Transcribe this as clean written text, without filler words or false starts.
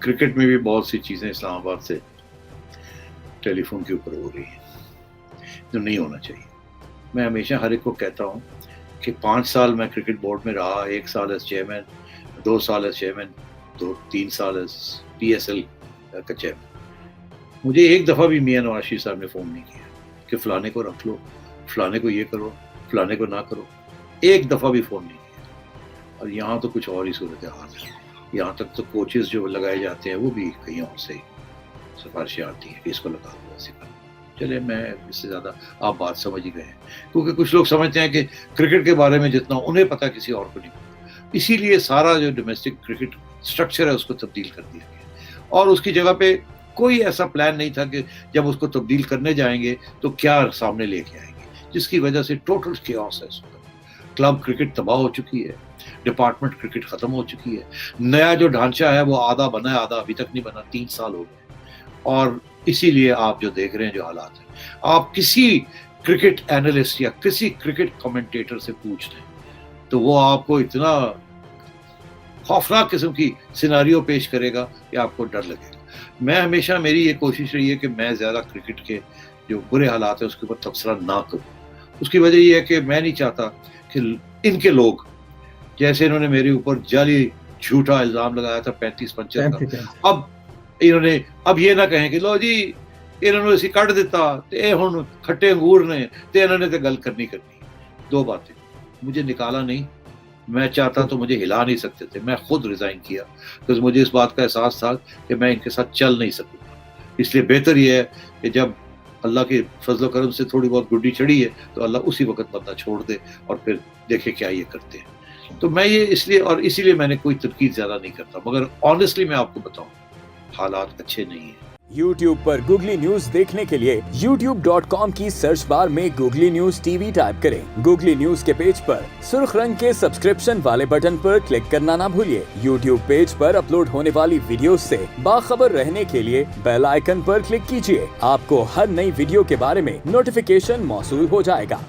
Cricket میں بھی بہت سی چیزیں اسلام آباد سے ٹیلی فون کے اوپر ہو رہی ہیں جو نہیں ہونا چاہیے. میں ہمیشہ ہر ایک کو کہتا ہوں کہ 5 سال میں کرکٹ بورڈ میں رہا, 1 سال ایز چیئرمین, 2 سال ایز چیئرمین, 3 سال ایز PSL کا چیئرمین. مجھے ایک دفعہ بھی میاں نواز شریف صاحب نے فون نہیں کیا کہ فلانے کو رکھ لو, فلانے کو یہ کرو, فلانے کو نہ کرو. ایک دفعہ بھی فون نہیں کیا. اور یہاں تو کچھ اور ہی صورت حال ہے. یہاں تک تو کوچز جو لگائے جاتے ہیں وہ بھی کہیں اور سے سفارشیں آتی ہیں کہ اس کو لگا دو, ایسے کرو. چلے میں اس سے زیادہ آپ بات سمجھ ہی گئے ہیں, کیونکہ کچھ لوگ سمجھتے ہیں کہ کرکٹ کے بارے میں جتنا انہیں پتہ کسی اور کو نہیں پتہ. اسی لیے سارا جو ڈومیسٹک کرکٹ سٹرکچر ہے اس کو تبدیل کر دیا گیا, اور اس کی جگہ پہ کوئی ایسا پلان نہیں تھا کہ جب اس کو تبدیل کرنے جائیں گے تو کیا سامنے لے کے آئیں گے, جس کی وجہ سے ٹوٹل کیوس ہے اس وقت. کلب کرکٹ تباہ ہو چکی ہے, ڈپارٹمنٹ کرکٹ ختم ہو چکی ہے. نیا جو ڈھانچہ ہے وہ آدھا بنا ہے, آدھا ابھی تک نہیں بنا, 3 سال ہو گئے. اور اسی لیے آپ جو دیکھ رہے ہیں جو حالات ہیں, آپ کسی کرکٹ اینالسٹ یا کسی کرکٹ کمنٹیٹر سے پوچھ لیں تو وہ آپ کو اتنا خوفناک قسم کی سیناریو پیش کرے گا کہ آپ کو ڈر لگے گا. میں ہمیشہ میری یہ کوشش رہی ہے کہ میں زیادہ کرکٹ کے جو برے حالات ہیں اس کے اوپر تبصرہ نہ کروں. اس کی وجہ یہ ہے کہ میں نہیں چاہتا کہ ان کے لوگ, جیسے انہوں نے میرے اوپر جعلی جھوٹا الزام لگایا تھا 35 پنچر کا, انہوں نے اب یہ نہ کہیں کہ لو جی انہوں نے اسی کٹ دیتا تے ہن کھٹے انگور نے تے انہوں نے تے گل کرنی. 2 باتیں, مجھے نکالا نہیں, میں چاہتا تو مجھے ہلا نہیں سکتے تھے. میں خود ریزائن کیا کیونکہ مجھے اس بات کا احساس تھا کہ میں ان کے ساتھ چل نہیں سکوں گا. اس لیے بہتر یہ ہے کہ جب اللہ کے فضل و کرم سے تھوڑی بہت گڈی چڑھی ہے تو اللہ اسی وقت بندہ چھوڑ دے اور پھر دیکھے کیا یہ کرتے ہیں. تو میں یہ اسی لیے میں نے کوئی تنقید زیادہ نہیں کرتا. مگر آنیسٹلی میں آپ کو بتاؤں حالات اچھے نہیں ہیں. YouTube پر گوگلی نیوز دیکھنے کے لیے youtube.com کی سرچ بار میں گوگلی نیوز TV ٹائپ کریں. گوگلی نیوز کے پیج پر سرخ رنگ کے سبسکرپشن والے بٹن پر کلک کرنا نہ بھولیے. YouTube پیج پر اپلوڈ ہونے والی ویڈیوز سے باخبر رہنے کے لیے بیل آئیکن پر کلک کیجیے. آپ کو ہر نئی ویڈیو کے بارے میں نوٹیفیکیشن موصول ہو جائے گا.